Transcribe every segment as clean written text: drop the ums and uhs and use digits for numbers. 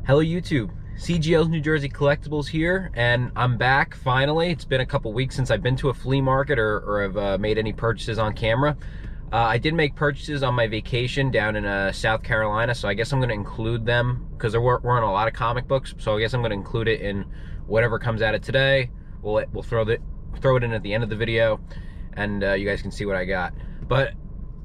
Hello YouTube, CGL's New Jersey Collectibles here, and I'm back finally. It's been a couple weeks since I've been to a flea market or have made any purchases on camera. I did make purchases on my vacation down in South Carolina, so I guess I'm going to include them because we're on a lot of comic books. So I guess I'm going to include it in whatever comes out of today. We'll throw it in at the end of the video, and you guys can see what I got. But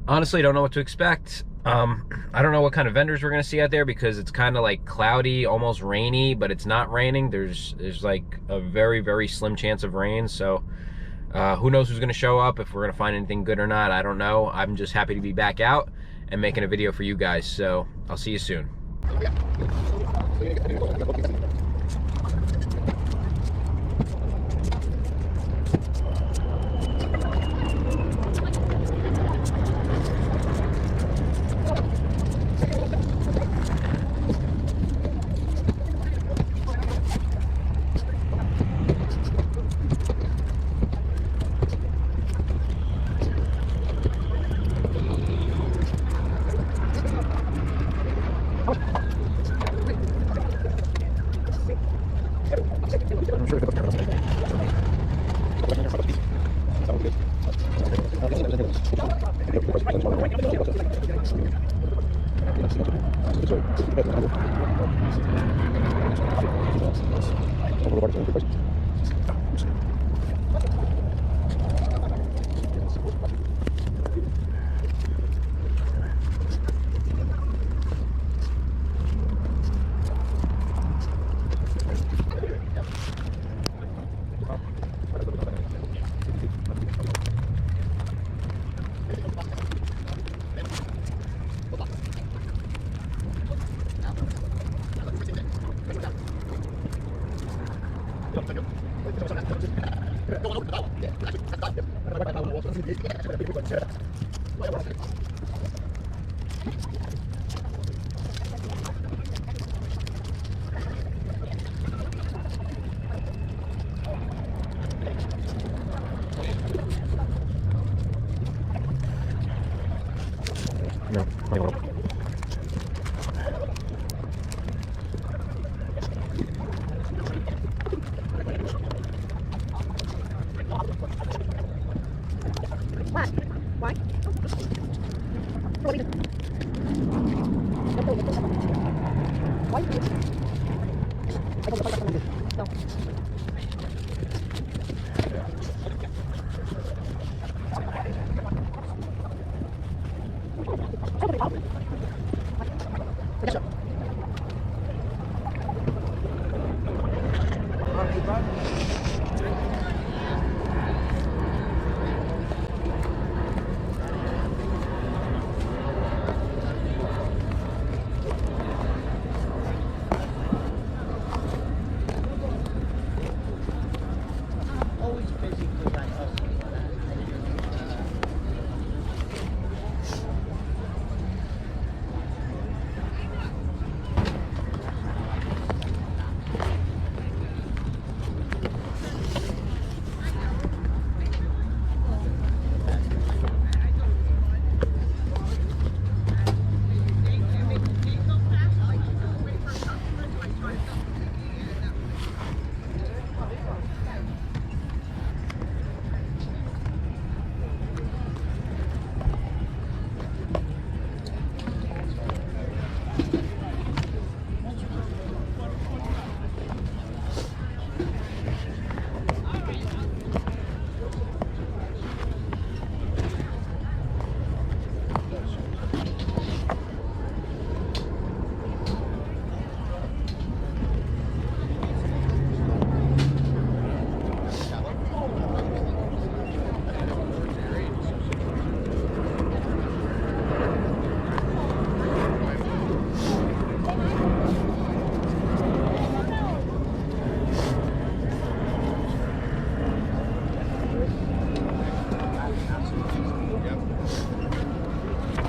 honestly, I don't know what to expect. I don't know what kind of vendors we're gonna see out there because it's kind of like cloudy, almost rainy, but it's not raining. There's like a very slim chance of rain, so who knows who's gonna show up, if we're gonna find anything good or not. I don't know. I'm just happy to be back out and making a video for you guys, so I'll see you soon.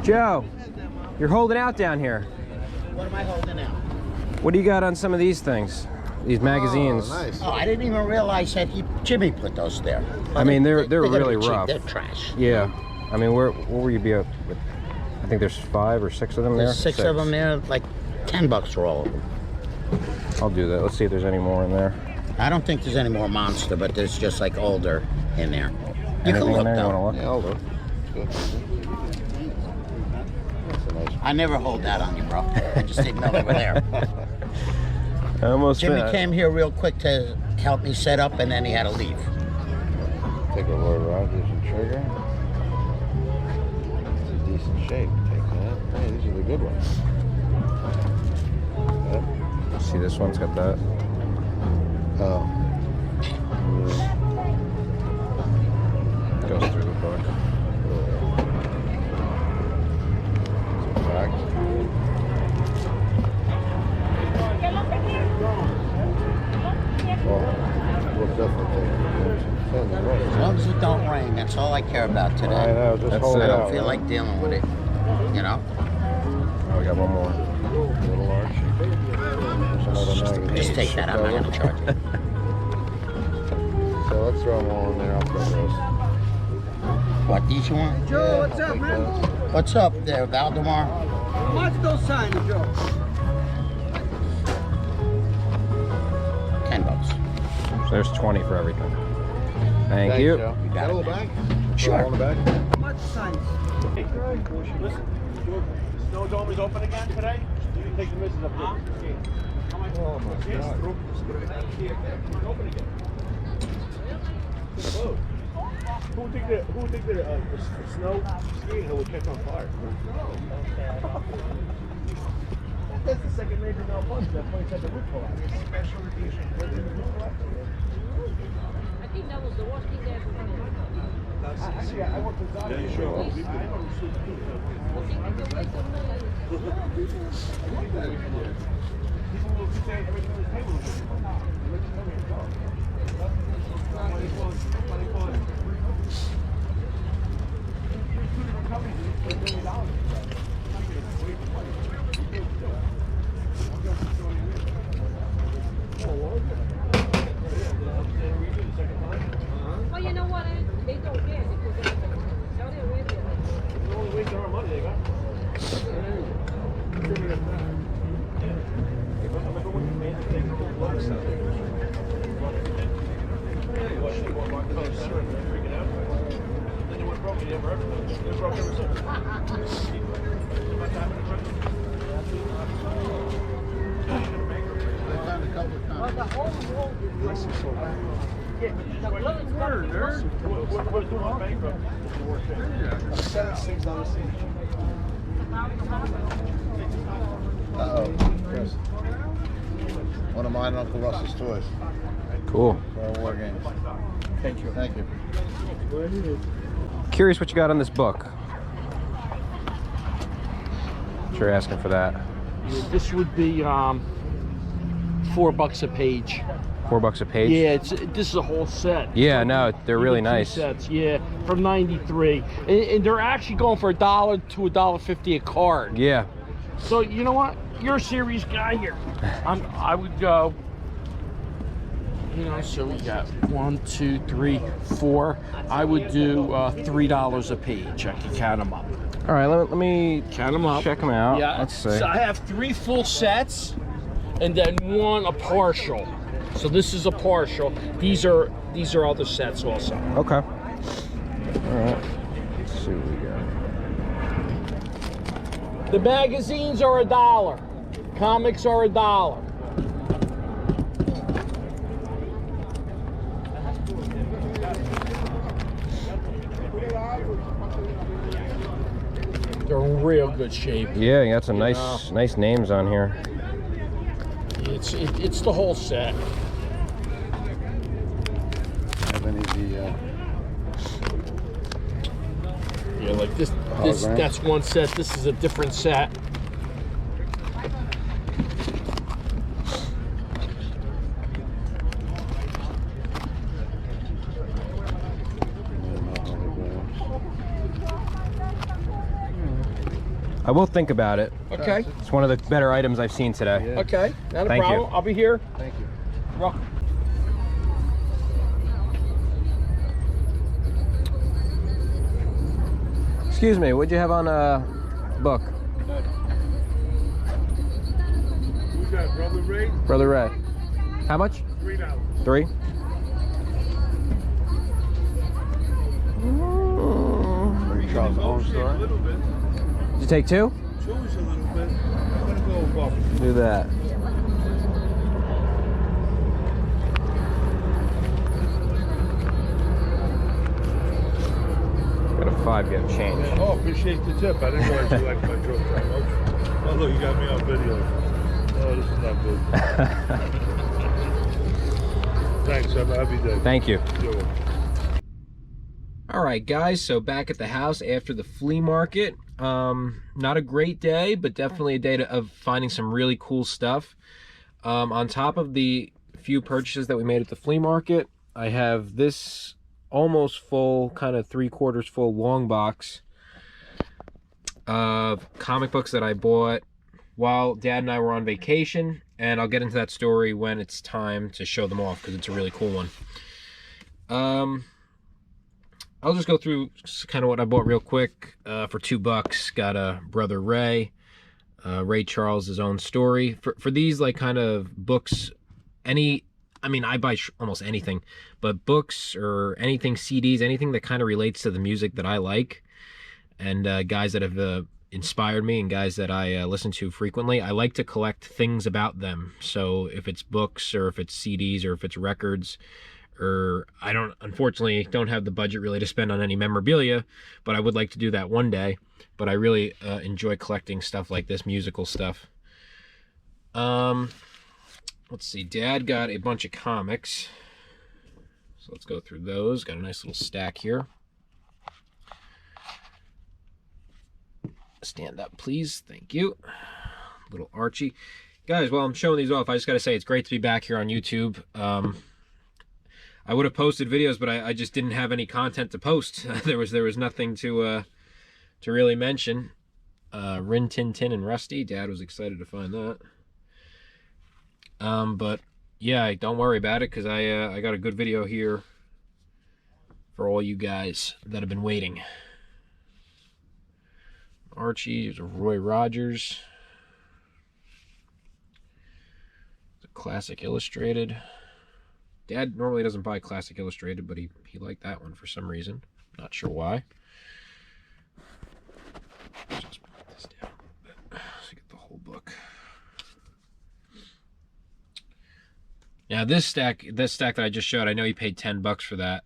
Joe, you're holding out down here. What am I holding out? What do you got on some of these things? These magazines? Oh, nice. Oh, I didn't even realize that Jimmy put those there. I mean, they're really cheap. rough. They're trash. Yeah. I mean, where will you be up with? I think there's 5 or 6 of them there. There's six of them there, like $10 for all of them. I'll do that. Let's see if there's any more in there. I don't think there's any more monster, but there's just like older in there. You Anything can look in there you though. want to look? Yeah, I'll look. Good. That's a nice. I never hold that on you, bro. I just didn't know they were there. I almost Jimmy came here real quick to help me set up, and then he had to leave. Take a Roy Rogers and trigger. It's a decent shape. Take that. Hey, these are the good ones. Yep. See, this one's got that. Oh. Yeah. Goes through the book. Some facts. Well, we'll definitely take it. As long as it don't rain, that's all I care about today. I know, just That's hold it. it I out. don't feel like dealing with it, you know? Oh, we got one more. Little arch. There's another magazine. Just take that, I'm not gonna charge you. So let's throw them all in there. I'll throw those. What, these you want? Joe, what's I'll up, take man? those. What's up there, Valdemar? How much those signs, Joe? $10. So there's 20 for everything. Thank Thanks, you. Joe. got Got a it, little bag? Sure. All in the bag? How much signs? Listen, Snow Dome is open again today. You can take the missus up there. Oh my God. It's open again. Whoa. Who would think that the snow skiing hill would catch on fire? That's the second major malfunction. That place had the roof collapse. Special edition. I think that was the worst thing that ever happened. Actually, I worked with Zach. Yeah, you sure? I think we can make some noise. People will say everything on the table is Well, you know what? They don't care because Saudi Arabia. They're only wasting our money they got. Remember when you made the thing with the water stuff? Freaking out. Then it went broke and never everything. It broke ever since. Well, the whole world is the blood is water, nerd. What's doing on bankrupt? It's the worst thing. Seven things on the scene. Uh-oh. Chris. One of mine and Uncle Russ's toys Cool. for our war games. Thank you. Thank you. Curious what you got on this book. Sure, asking for that. This would be $4 a page. $4 a page. Yeah, this is a whole set. Yeah, no, they're really Even two nice. sets, yeah, from '93, and they're actually going for $1 to $1.50 a card. Yeah. So you know what? You're a serious guy here. I would go. You know, so we got 1, 2, 3, 4. I would do $3 a page. I can count them up. All right, let me Count them up. check them out. Yeah. Let's see. So I have 3 full sets, and then 1 a partial. So this is a partial. These are other sets also. Okay. All right. Let's see what we got. The magazines are $1. Comics are $1. They're in real good shape. Yeah, you got some nice names on here. It's the whole set. Have any of the Yeah, like this Hologram? that's one set. This is a different set. I will think about it. Okay. It's one of the better items I've seen today. Okay. Not a Thank you. problem. I'll be here. Thank you. You're welcome. Excuse me, what'd you have on book? We got Brother Ray. Brother Ray. How much? $3. 3? Charles Owens store. A little bit. Did you take 2? 2 is a little bit. I'm gonna go above. Do that. Got a 5, get a change. Oh, appreciate the tip. I didn't realize you liked my joke that much. Oh, look, you got me on video. Oh, this is not good. Thanks. Have a happy day. Thank you. You're welcome. All right, guys, so back at the house after the flea market. Not a great day, but definitely a day of finding some really cool stuff. On top of the few purchases that we made at the flea market, I have this almost full, kind of 3/4 full long box of comic books that I bought while Dad and I were on vacation, and I'll get into that story when it's time to show them off because it's a really cool one. I'll just go through kind of what I bought real quick for $2. Got a Brother Ray, Ray Charles' own story. For these like kind of books, I mean, I buy almost anything, but books or anything, CDs, anything that kind of relates to the music that I like, and guys that have inspired me and guys that I listen to frequently. I like to collect things about them. So if it's books or if it's CDs or if it's records, or unfortunately don't have the budget really to spend on any memorabilia, but I would like to do that one day. But I really enjoy collecting stuff like this, musical stuff. Let's see, Dad got a bunch of comics, so let's go through those. Got a nice little stack here. Stand up, please. Thank you. Little Archie. Guys, while I'm showing these off, I just got to say it's great to be back here on YouTube. I would have posted videos, but I just didn't have any content to post. there was nothing to really mention. Rin Tin Tin and Rusty. Dad was excited to find that. But yeah, don't worry about it because I got a good video here for all you guys that have been waiting. Archie, there's a Roy Rogers. It's a Classic Illustrated. Dad normally doesn't buy Classic Illustrated, but he liked that one for some reason. Not sure why. Just bring this down a little bit so you get the whole book. Now this stack that I just showed, I know he paid $10 for that.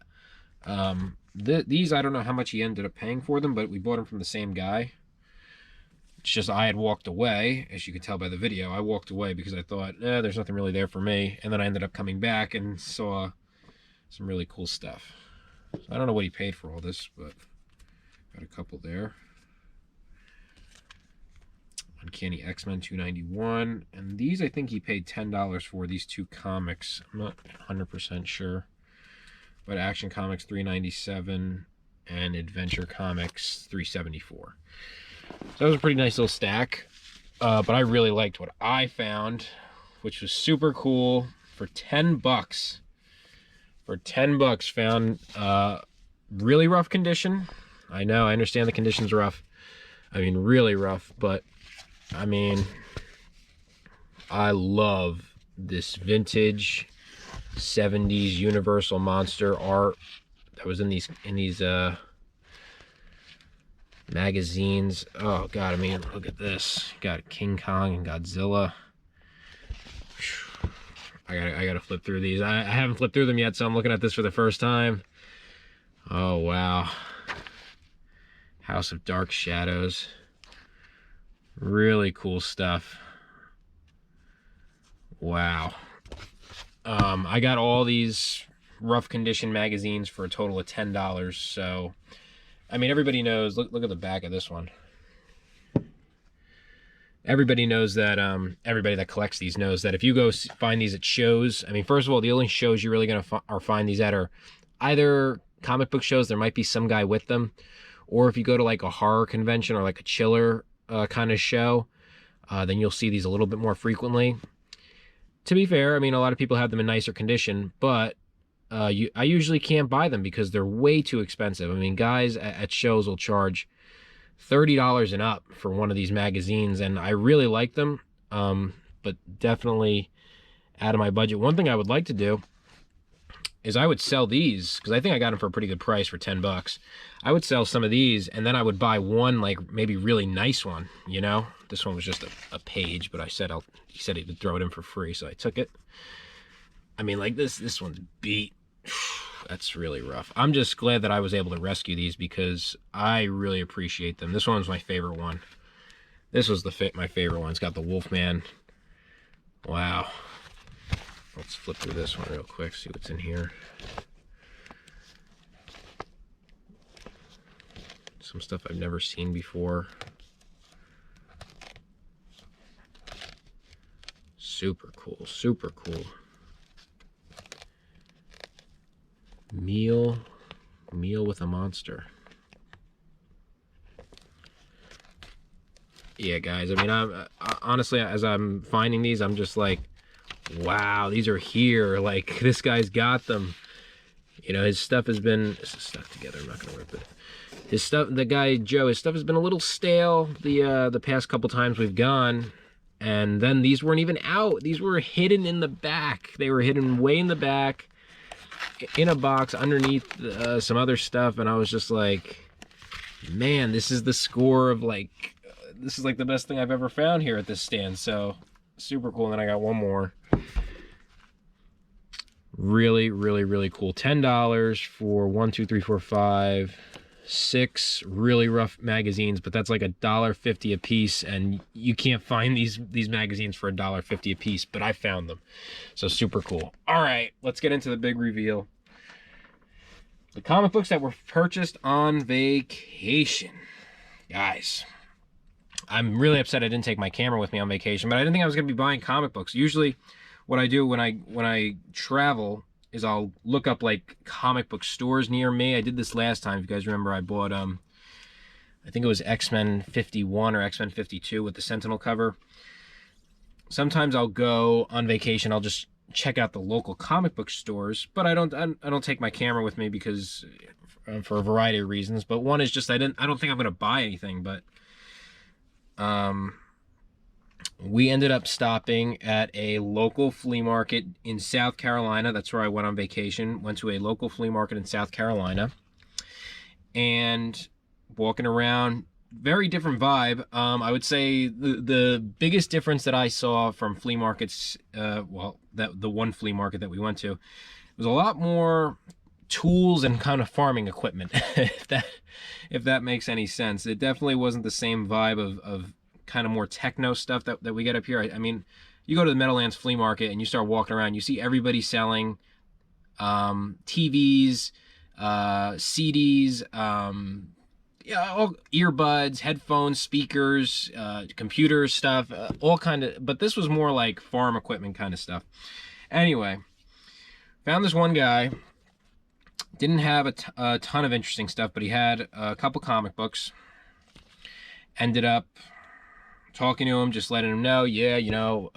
These, I don't know how much he ended up paying for them, but we bought them from the same guy. It's just I had walked away, as you could tell by the video. I walked away because I thought, there's nothing really there for me. And then I ended up coming back and saw some really cool stuff. So I don't know what he paid for all this, but got a couple there. Uncanny X-Men $2.91. And these I think he paid $10 for, these 2 comics. I'm not 100% sure. But Action Comics $3.97 and Adventure Comics $3.74. So that was a pretty nice little stack, but I really liked what I found, which was super cool. For $10, found really rough condition. I know, I understand the condition's rough. I mean, really rough, but I mean, I love this vintage 70s Universal Monster art that was in these magazines. Oh god, I mean, look at this. Got King Kong and Godzilla. I gotta flip through these. I haven't flipped through them yet, so I'm looking at this for the first time. Oh wow. House of Dark Shadows. Really cool stuff. Wow. I got all these rough condition magazines for a total of $10, so I mean, everybody knows, look at the back of this one. Everybody knows that, everybody that collects these knows that if you go find these at shows, I mean, first of all, the only shows you're really going to find these at are either comic book shows, there might be some guy with them, or if you go to like a horror convention or like a chiller kind of show, then you'll see these a little bit more frequently. To be fair, I mean, a lot of people have them in nicer condition, but I usually can't buy them because they're way too expensive. I mean, guys at shows will charge $30 and up for one of these magazines, and I really like them, but definitely out of my budget. One thing I would like to do is I would sell these, because I think I got them for a pretty good price for 10 bucks. I would sell some of these, and then I would buy one, like, maybe really nice one, you know? This one was just a page, but he said he would throw it in for free, so I took it. I mean, like, this one's beat. That's really rough. I'm just glad that I was able to rescue these, because I really appreciate them. This one was my favorite one. This was my favorite one. It's got the Wolfman. Wow. Let's flip through this one real quick, see what's in here. Some stuff I've never seen before. Super cool, super cool. Meal with a monster. Yeah, guys, I mean, honestly, as I'm finding these, I'm just like, wow, these are here. Like, this guy's got them. You know, his stuff has been stuck together. I'm not gonna rip it. His stuff, the guy Joe, his stuff has been a little stale the past couple times we've gone, and then these weren't even out. These were hidden in the back. They were hidden way in the back, in a box underneath some other stuff, and I was just like, man, this is the score of like, this is like the best thing I've ever found here at this stand. So super cool. And then I got one more. Really, really, really cool. $10 for 1, 2, 3, 4, 5, 6 really rough magazines, but that's like $1.50 a piece, and you can't find these magazines for $1.50 a piece, but I found them. So super cool. All right, let's get into the big reveal. The comic books that were purchased on vacation. Guys, I'm really upset I didn't take my camera with me on vacation, but I didn't think I was going to be buying comic books. Usually what I do when I travel is I'll look up like comic book stores near me. I did this last time. If you guys remember, I bought I think it was X-Men 51 or X-Men 52 with the Sentinel cover. Sometimes I'll go on vacation, I'll just check out the local comic book stores, but I don't take my camera with me because for a variety of reasons. But one is just I don't think I'm going to buy anything, but we ended up stopping at a local flea market in South Carolina. That's where I went on vacation. Went to a local flea market in South Carolina. And walking around, very different vibe. I would say the biggest difference that I saw from flea markets, well, the one flea market that we went to, was a lot more tools and kind of farming equipment, if that makes any sense. It definitely wasn't the same vibe of kind of more techno stuff that we get up here. I mean, you go to the Meadowlands flea market and you start walking around, you see everybody selling TVs, CDs, yeah, earbuds, headphones, speakers, computers, stuff, all kind of, but this was more like farm equipment kind of stuff. Anyway, found this one guy, didn't have a ton of interesting stuff, but he had a couple comic books. Ended up talking to him, just letting him know, yeah, you know,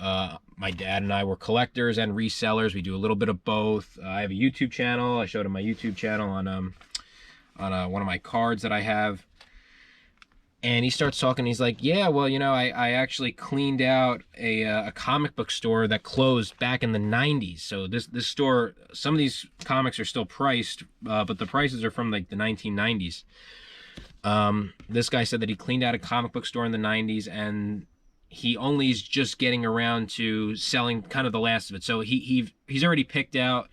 my dad and I were collectors and resellers. We do a little bit of both. I have a YouTube channel. I showed him my YouTube channel on one of my cards that I have. And he starts talking. He's like, yeah, well, you know, I actually cleaned out a comic book store that closed back in the 90s. So this store, some of these comics are still priced, but the prices are from like the 1990s. This guy said that he cleaned out a comic book store in the 90s, and he only is just getting around to selling kind of the last of it. So he's already picked out,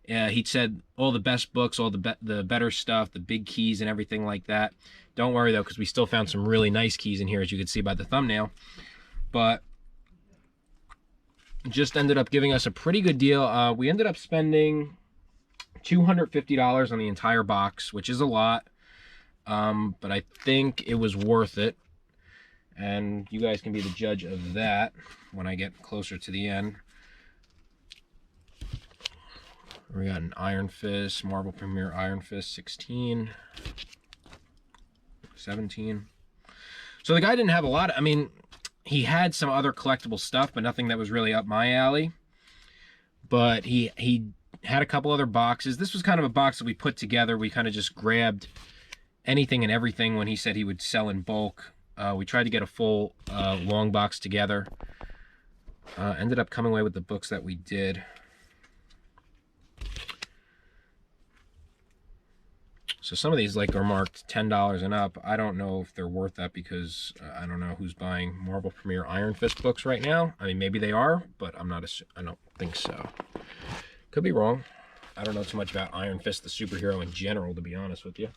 he said, all the best books, all the better stuff, the big keys and everything like that. Don't worry though, because we still found some really nice keys in here, as you can see by the thumbnail. But just ended up giving us a pretty good deal. We ended up spending $250 on the entire box, which is a lot. But I think it was worth it, and you guys can be the judge of that when I get closer to the end. We got an Iron Fist, Marvel Premier Iron Fist 16, 17. So the guy didn't have a lot. I mean, he had some other collectible stuff, but nothing that was really up my alley. But he had a couple other boxes. This was kind of a box that we put together. We kind of just grabbed anything and everything when he said he would sell in bulk. We tried to get a full long box together. Ended up coming away with the books that we did. So some of these like are marked $10 and up. I don't know if they're worth that because I don't know who's buying Marvel Premiere Iron Fist books right now. I mean, maybe they are, but I don't think so. Could be wrong. I don't know too much about Iron Fist, the superhero in general, to be honest with you.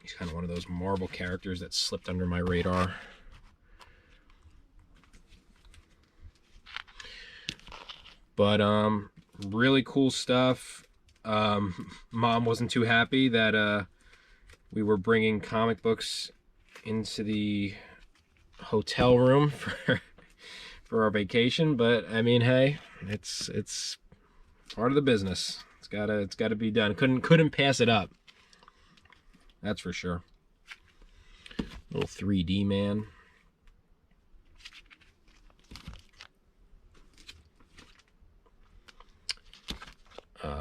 He's kind of one of those Marvel characters that slipped under my radar. But really cool stuff. Mom wasn't too happy that we were bringing comic books into the hotel room for our vacation, but I mean, hey, it's part of the business. It's gotta be done. Couldn't pass it up. That's for sure. Little 3D man.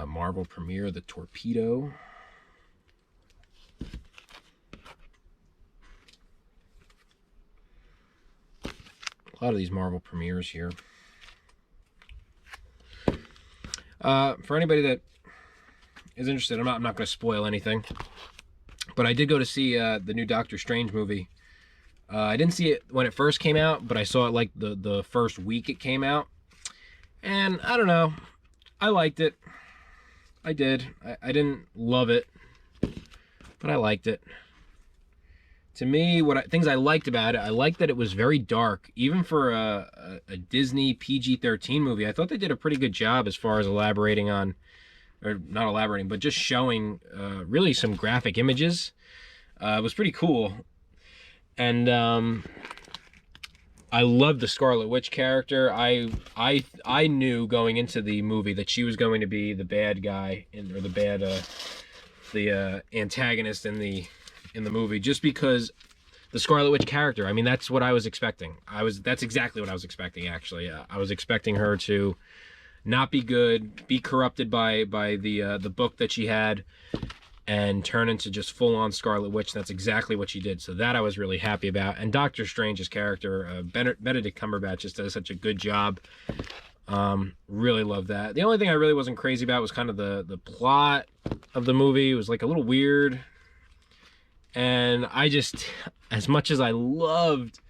Marvel Premiere, the Torpedo. A lot of these Marvel Premieres here. For anybody that is interested, I'm not going to spoil anything, but I did go to see the new Doctor Strange movie. I didn't see it when it first came out, but I saw it like the first week it came out, and I don't know, I liked it. I did. I didn't love it, but I liked it. To me, things I liked about it, I liked that it was very dark. Even for a Disney PG-13 movie, I thought they did a pretty good job as far as elaborating on, or not elaborating, but just showing really some graphic images. It was pretty cool. And I loved the Scarlet Witch character. I knew going into the movie that she was going to be the bad guy or the antagonist in the movie, just because the Scarlet Witch character. I mean, that's what I was expecting. That's exactly what I was expecting, actually. I was expecting her to not be good, be corrupted by the book that she had, and turn into just full-on Scarlet Witch. That's exactly what she did. So that I was really happy about. And Doctor Strange's character, Benedict Cumberbatch, just does such a good job. Really love that. The only thing I really wasn't crazy about was kind of the plot of the movie. It was like a little weird. And I just, as much as I loved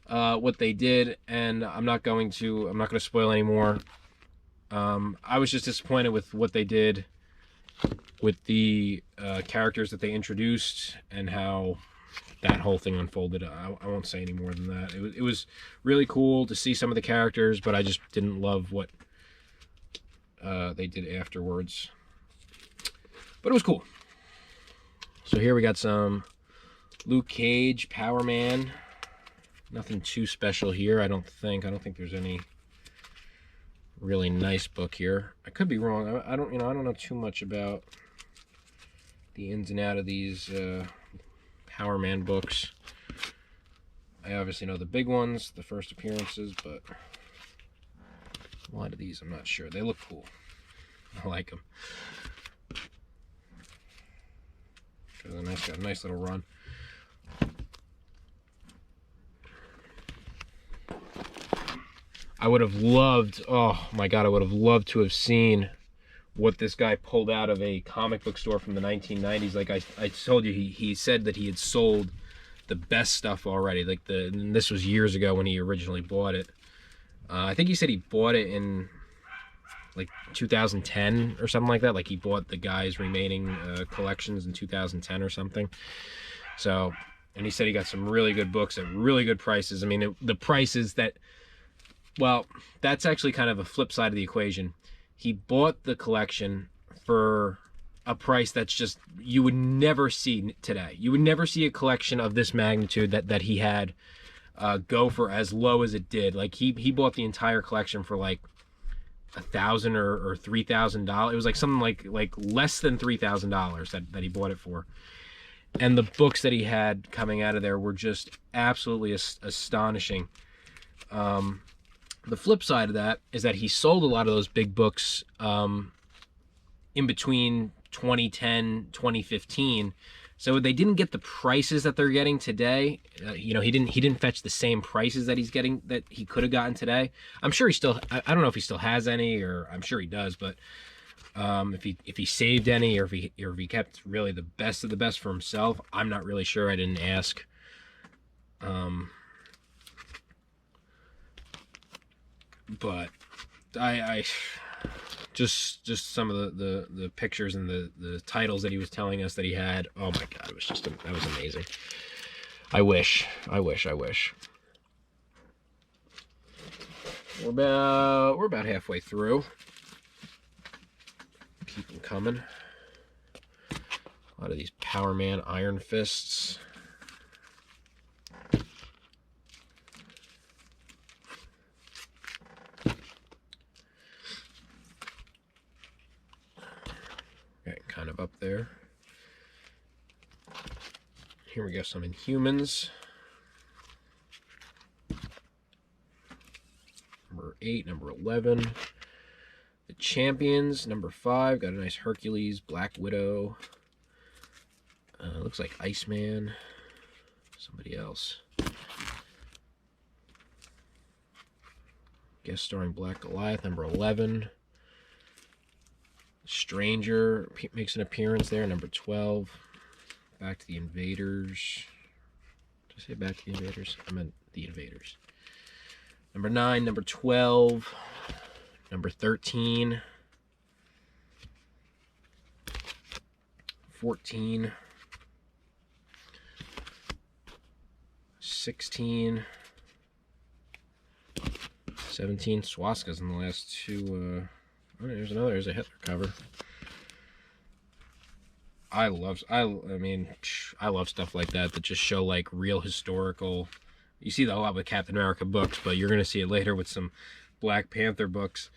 what they did, and I'm not going to spoil anymore. I was just disappointed with what they did with the characters that they introduced and how that whole thing unfolded. I won't say any more than that. It was really cool to see some of the characters, but I just didn't love what they did afterwards. But it was cool. So here we got some Luke Cage, Power Man. Nothing too special here, I don't think. I don't think there's any really nice book here. I could be wrong. I don't know too much about the ins and out of these Power Man books. I obviously know the big ones, the first appearances, but a lot of these I'm not sure. They look cool. I like them. Got a nice little run. I would have loved, oh my God, I would have loved to have seen what this guy pulled out of a comic book store from the 1990s. Like I told you, he said that he had sold the best stuff already. And this was years ago when he originally bought it. I think he said he bought it in like 2010 or something like that. Like he bought the guy's remaining collections in 2010 or something. So, and he said he got some really good books at really good prices. I mean, the prices that, well, that's actually kind of a flip side of the equation. He bought the collection for a price that's just, you would never see today. You would never see a collection of this magnitude that he had go for as low as it did. Like he bought the entire collection for like $1,000 or $3,000. It was like something like less than $3,000 that he bought it for. And the books that he had coming out of there were just absolutely astonishing. The flip side of that is that he sold a lot of those big books in between 2010, 2015 So they didn't get the prices that they're getting today. You know, he didn't fetch the same prices that he's getting, that he could have gotten today. I'm sure he still, I don't know if he still has any, or I'm sure he does, but if he saved any, or if he kept really the best of the best for himself, I'm not really sure. I didn't ask. But I just some of the pictures and the titles that he was telling us that he had. Oh my God, it was just that was amazing. I wish. We're about halfway through. Keep them coming. A lot of these Power Man Iron Fists. Okay, kind of up there. Here we go, some Inhumans. Number 8, number 11. The Champions, number 5. Got a nice Hercules, Black Widow. Looks like Iceman. Somebody else. Guest starring Black Goliath, number 11. Stranger makes an appearance there, number 12. Back to the Invaders. Did I say Back to the Invaders? I meant the Invaders. Number 9, number 12, number 13, 14, 16, 17. Swastikas in the last two. Oh, there's another. There's a Hitler cover. I love stuff like that just show like real historical. You see that a lot with Captain America books, but you're gonna see it later with some Black Panther books.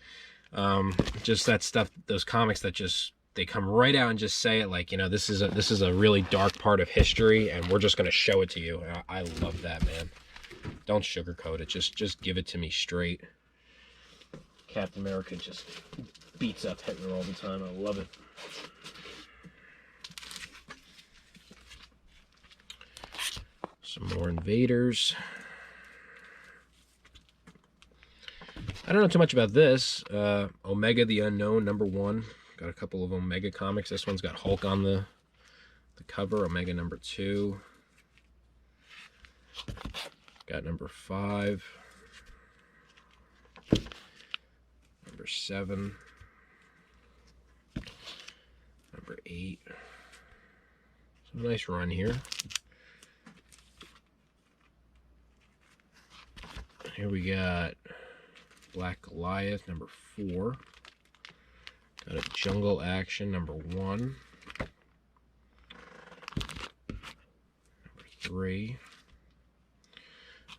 Just that stuff, those comics that just they come right out and just say it, like, you know, this is a really dark part of history, and we're just gonna show it to you. And I love that, man. Don't sugarcoat it. Just give it to me straight. Captain America just beats up Hitler all the time. I love it. Some more Invaders. I don't know too much about this. Omega the Unknown, number 1. Got a couple of Omega comics. This one's got Hulk on the cover. Omega number 2. Got number 5. Number 7. Number 8. Some nice run here. Here we got Black Goliath, number 4. Got a Jungle Action, number 1. Number 3.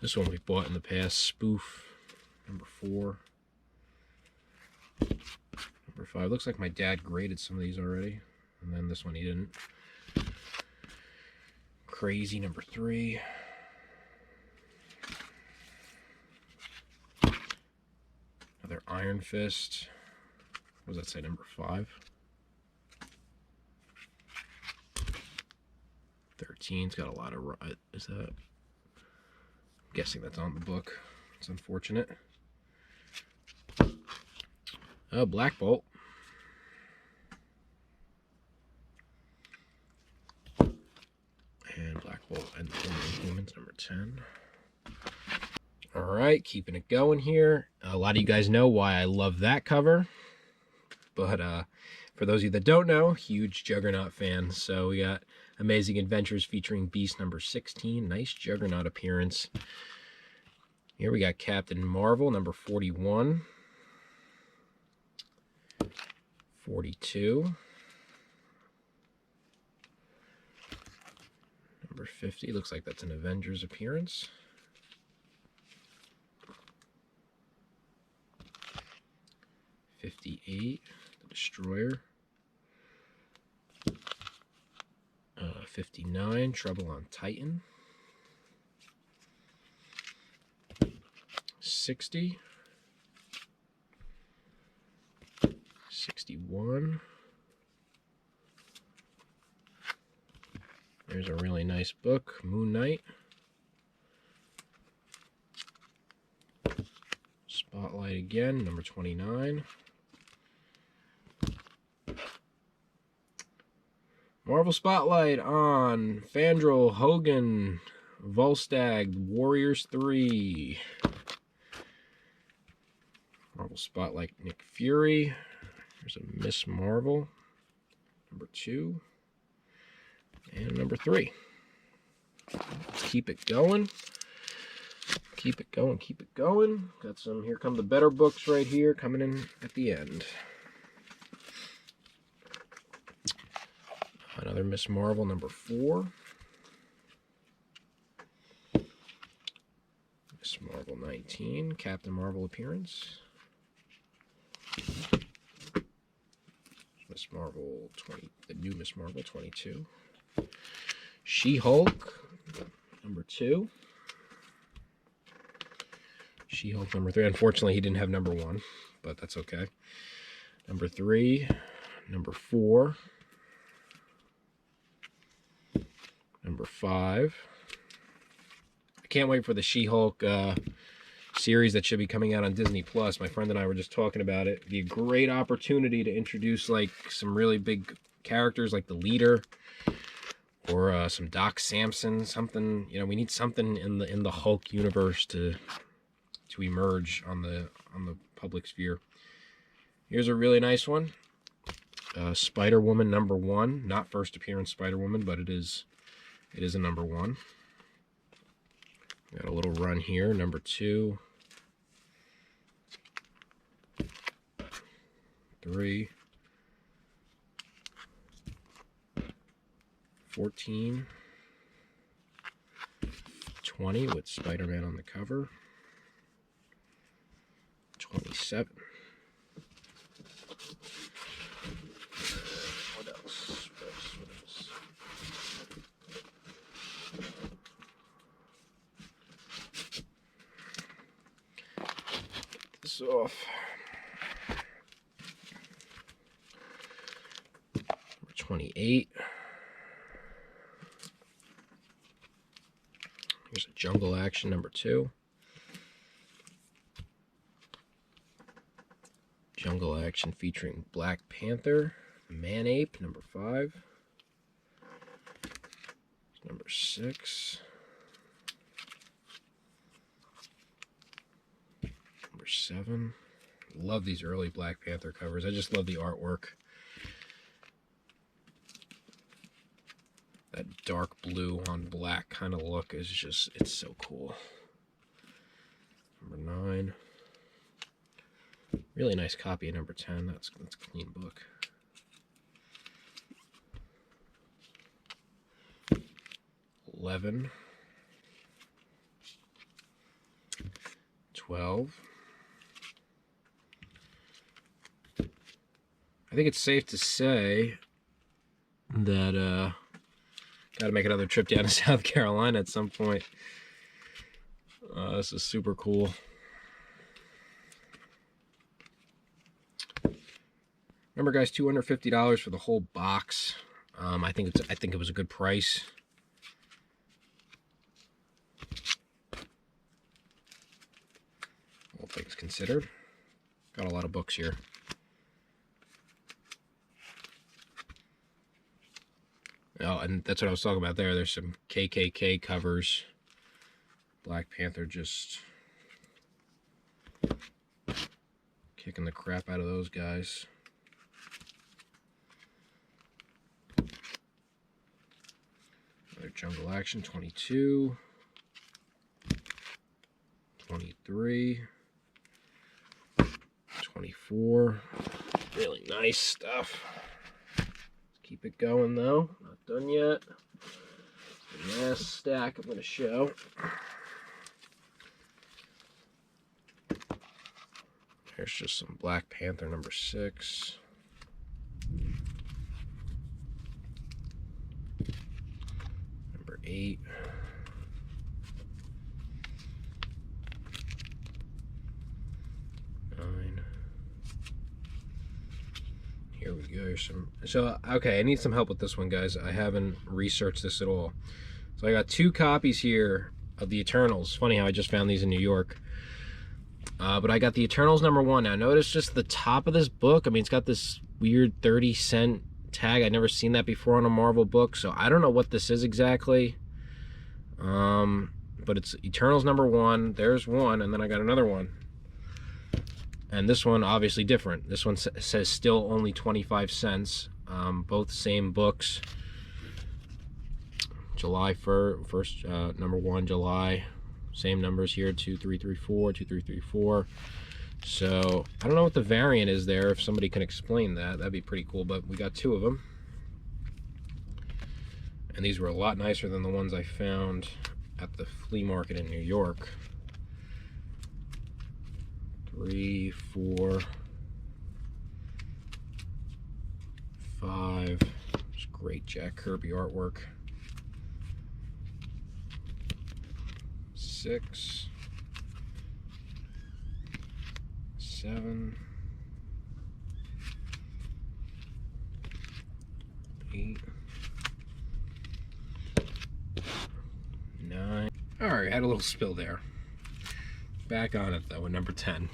This one we bought in the past, Spoof, number 4. Number 5. Looks like my dad graded some of these already. And then this one he didn't. Crazy, number 3. Another Iron Fist. What does that say, number 5? 13's got a lot of... Is that... I'm guessing that's on the book. It's unfortunate. Oh, Black Bolt. And Black Bolt and Humans, number 10. All right, keeping it going here. A lot of you guys know why I love that cover. But for those of you that don't know, huge Juggernaut fan. So we got Amazing Adventures featuring Beast number 16. Nice Juggernaut appearance. Here we got Captain Marvel, number 41. 42. Number 50. Looks like that's an Avengers appearance. 58, the Destroyer. 59, Trouble on Titan. 60. 61. There's a really nice book, Moon Knight. Spotlight again, number 29. Marvel Spotlight on Fandral, Hogan, Volstagg, Warriors 3. Marvel Spotlight, Nick Fury. There's a Miss Marvel, number 2. And number 3. Let's keep it going. Keep it going, keep it going. Got some, here come the better books right here, coming in at the end. Another Miss Marvel, number 4. Miss Marvel 19, Captain Marvel appearance. Miss Marvel 20, the new Miss Marvel 22. She-Hulk, number 2. She-Hulk, number 3. Unfortunately, he didn't have number 1, but that's okay. Number 3, number 4. Number 5. I can't wait for the She-Hulk series that should be coming out on Disney Plus. My friend and I were just talking about it. It'd be a great opportunity to introduce like some really big characters like the Leader or some Doc Samson, something, you know, we need something in the Hulk universe to emerge on the public sphere. Here's a really nice one. Spider-Woman number 1, not first appearance Spider-Woman, but it is a number 1. Got a little run here, number 2, 3, 14, 20 with Spider-Man on the cover, 27. What else? What else? Get this off. Number 28. Here's a Jungle Action number 2. Jungle Action featuring Black Panther, Man-Ape, number 5. Number 6. Number 7. Love these early Black Panther covers. I just love the artwork. That dark blue on black kind of look is just, it's so cool. Number 9. Really nice copy of number 10. That's a clean book. 11. 12. I think it's safe to say that got to make another trip down to South Carolina at some point. This is super cool. Remember, guys, $250 for the whole box. I think it was a good price. All things considered, got a lot of books here. Oh, and that's what I was talking about there. There's some KKK covers. Black Panther just kicking the crap out of those guys. Another Jungle Action, 22. 23. 24. Really nice stuff. Keep it going though. Not done yet. The last stack I'm going to show. Here's just some Black Panther number 6. Number 8. Here we go. So, okay, I need some help with this one, guys. I haven't researched this at all. So I got 2 copies here of the Eternals. Funny how I just found these in New York. But I got the Eternals #1. Now, notice just the top of this book. I mean, it's got this weird 30-cent tag. I'd never seen that before on a Marvel book, so I don't know what this is exactly. But it's Eternals #1. There's one, and then I got another one. And this one, obviously different. This one says still only 25 cents. Both same books. July 1st, #1, July. Same numbers here, 2334, 2334. So, I don't know what the variant is there. If somebody can explain that, that'd be pretty cool. But we got 2 of them. And these were a lot nicer than the ones I found at the flea market in New York. 3, 4, 5. It's great Jack Kirby artwork. 6, 7, 8, 9. All right, had a little spill there. Back on it though, with number 10.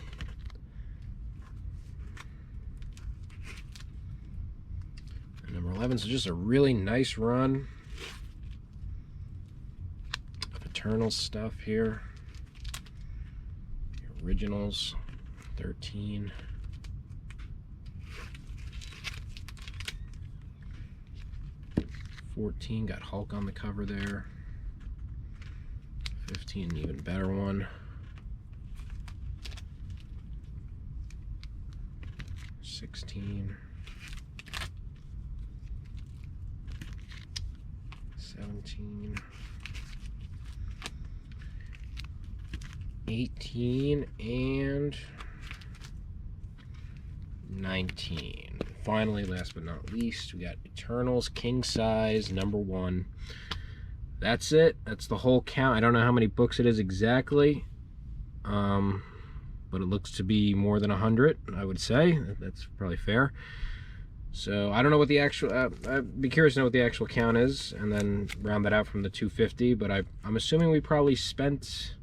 And number 11, so just a really nice run of Eternal stuff here. The originals, 13. 14, got Hulk on the cover there. 15, an even better one. 16, 17, 18, and 19. Finally, last but not least, we got Eternals king size #1. That's it. That's the whole count. I don't know how many books it is exactly, but it looks to be more than 100, I would say. That's probably fair. So I don't know what the actual, I'd be curious to know what the actual count is, and then round that out from the 250, but I'm assuming we probably spent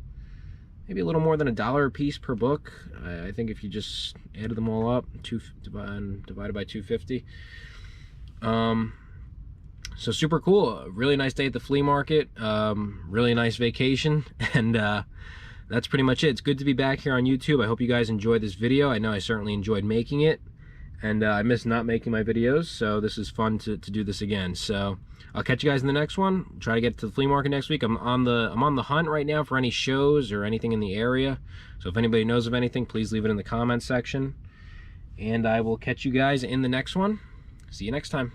maybe a little more than $1 a piece per book. I think if you just added them all up, divided by 250. So super cool. Really nice day at the flea market. Really nice vacation, and that's pretty much it. It's good to be back here on YouTube. I hope you guys enjoyed this video. I know I certainly enjoyed making it, and I miss not making my videos, so this is fun to do this again. So I'll catch you guys in the next one. Try to get to the flea market next week. I'm on the hunt right now for any shows or anything in the area. So if anybody knows of anything, please leave it in the comments section. And I will catch you guys in the next one. See you next time.